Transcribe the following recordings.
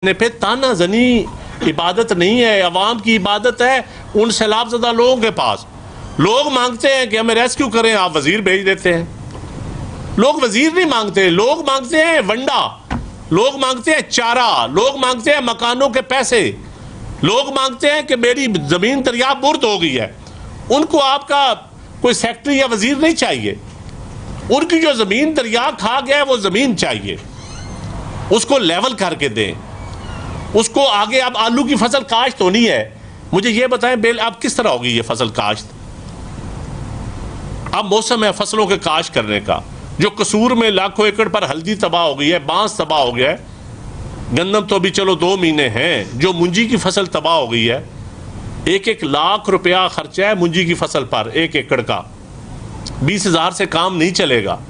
पे ताना जनी इबादत नहीं है, अवाम की इबादत है उन सैलाबज़दा लोगों के पास। लोग मांगते हैं कि हमें रेस्क्यू करें, आप वजीर भेज देते हैं। लोग वजीर नहीं मांगते, लोग मांगते हैं वंडा, लोग मांगते हैं चारा, लोग मांगते हैं मकानों के पैसे, लोग मांगते हैं कि मेरी जमीन दरिया बुर्द हो गई है। उनको आपका कोई सेक्रेटरी या वजीर नहीं चाहिए, उनकी जो जमीन दरिया खा गया है वो जमीन चाहिए, उसको लेवल करके दें, उसको आगे। अब आलू की फसल काश्त होनी है, मुझे ये बताएं बेल अब किस तरह होगी ये फसल काश्त? अब मौसम है फसलों के काश्त करने का। जो कसूर में लाखों एकड़ पर हल्दी तबाह हो गई है, बांस तबाह हो गया है, गंदम तो अभी चलो 2 महीने हैं। जो मुंजी की फसल तबाह हो गई है, 1-1 लाख रुपया खर्चा है मुंजी की फसल पर 1 एकड़ का। 20,000 से काम नहीं चलेगा।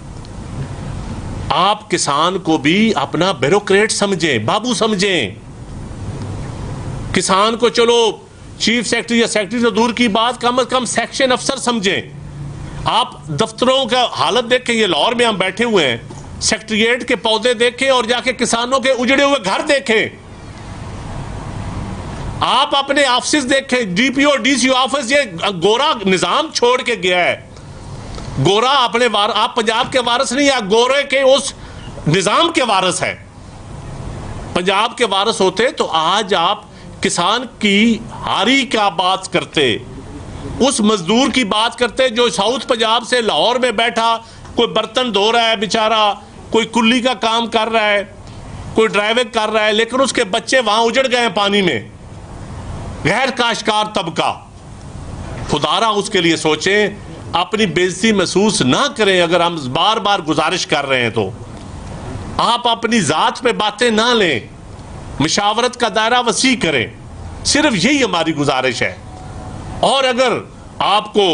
आप किसान को भी अपना ब्यूरोक्रेट समझें, बाबू समझें। किसान को चलो चीफ सेक्रेटरी या सेक्रेटरी तो दूर की बात, कम से कम सेक्शन अफसर समझें। आप दफ्तरों का हालत देखें, ये लाहौर में हम बैठे हुए हैं, सेक्रेटरिएट के पौधे देखें और जाके किसानों के उजड़े हुए घर देखें। आप अपने ऑफिस देखें, डीपीओ डीसीओ ऑफिस, ये गोरा निजाम छोड़ के गया है। गोरा अपने आप पंजाब के वारिस नहीं, आप गोरे के उस निजाम के वारिस हैं। पंजाब के वारिस होते तो आज आप किसान की हारी का बात करते, उस मजदूर की बात करते जो साउथ पंजाब से लाहौर में बैठा, कोई बर्तन धो रहा है बेचारा, कोई कुल्ली का काम कर रहा है, कोई ड्राइविंग कर रहा है, लेकिन उसके बच्चे वहां उजड़ गए हैं पानी में। गैर काश्तकार तबका, खुदारा उसके लिए सोचें, अपनी बेइज्जती महसूस ना करें। अगर हम बार बार गुजारिश कर रहे हैं तो आप अपनी जात पे बातें ना लें, मशावरत का दायरा वसी करें, सिर्फ यही हमारी गुजारिश है। और अगर आपको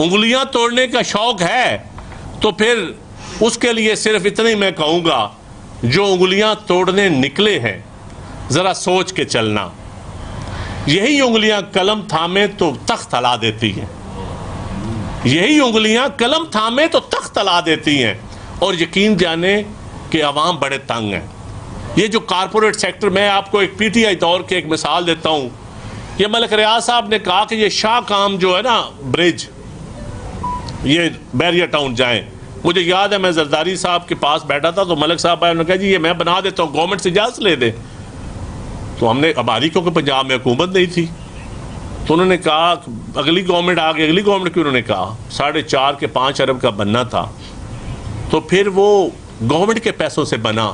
उंगलियां तोड़ने का शौक है तो फिर उसके लिए सिर्फ इतना ही मैं कहूंगा, जो उंगलियां तोड़ने निकले हैं जरा सोच के चलना। यही उंगलियां कलम थामे तो तख्त हला देती हैं, यही उंगलियां कलम थामे तो तख्त हला देती हैं। और यकीन जाने कि अवाम बड़े तंग हैं। ये जो कारपोरेट सेक्टर, मैं आपको एक पीटीआई दौर की एक मिसाल देता हूँ। ये मलिक रियाज साहब ने कहा कि ये शाह काम जो है ना ब्रिज, ये बैरियर टाउन जाएं। मुझे याद है मैं जरदारी साहब के पास बैठा था तो मलिक साहब आए, उन्होंने कहा जी ये मैं बना देता हूँ, गवर्नमेंट से इजाज़त ले दे। तो हमने हमारी, क्योंकि पंजाब में हुकूमत नहीं थी, तो उन्होंने कहा अगली गवर्नमेंट आ गई। अगली गवर्नमेंट की उन्होंने कहा 4.5 के 5 अरब का बनना था, तो फिर वो गवर्नमेंट के पैसों से बना,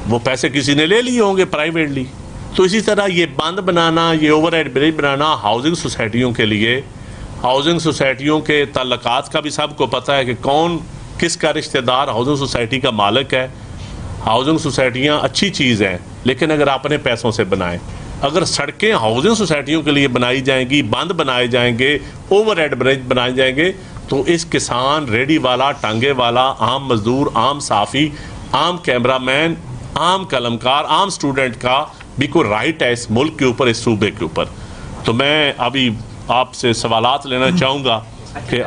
वो पैसे किसी ने ले लिए होंगे प्राइवेटली। तो इसी तरह ये बांध बनाना, ये ओवरहेड ब्रिज बनाना हाउसिंग सोसाइटियों के लिए, हाउसिंग सोसाइटियों के ताल्लुकात का भी सबको पता है कि कौन किसका रिश्तेदार हाउसिंग सोसाइटी का मालिक है। हाउसिंग सोसाइटियाँ अच्छी चीज़ हैं, लेकिन अगर अपने पैसों से बनाएं। अगर सड़कें हाउसिंग सोसाइटियों के लिए बनाई जाएंगी, बांध बनाए जाएंगे, ओवरहेड ब्रिज बनाए जाएंगे, तो इस किसान, रेडी वाला, टांगे वाला, आम मजदूर, आम साफ़ी, आम कैमरामैन, आम कलमकार, आम स्टूडेंट का भी कोई राइट है इस मुल्क के ऊपर, इस सूबे के ऊपर। तो मैं अभी आपसे सवालात लेना चाहूँगा कि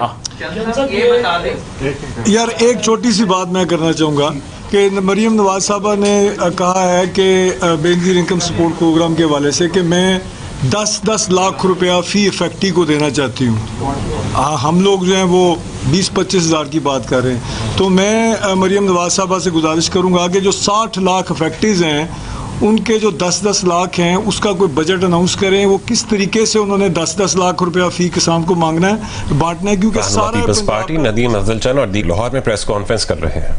यार एक छोटी सी बात मैं करना चाहूँगा कि मरीम नवाज साहबा ने कहा है कि बेनज़ीर इनकम सपोर्ट प्रोग्राम के हवाले से कि मैं 10-10 लाख रुपया फ़ी इफेक्टी को देना चाहती हूँ। हम लोग जो हैं वो 20-25 हज़ार की बात कर रहे हैं। तो मैं मरीम नवाज साहबा से गुजारिश करूँगा कि जो 60 लाख इफेक्टीज़ हैं उनके जो 10-10 लाख हैं उसका कोई बजट अनाउंस करें। वो किस तरीके से उन्होंने 10-10 लाख रुपया फ़ी किसान को मांगना है, बांटना है, क्योंकि सारा पीपल्स पार्टी नदीम अफजल चंद और दी लाहौर में प्रेस कॉन्फ्रेंस कर रहे हैं।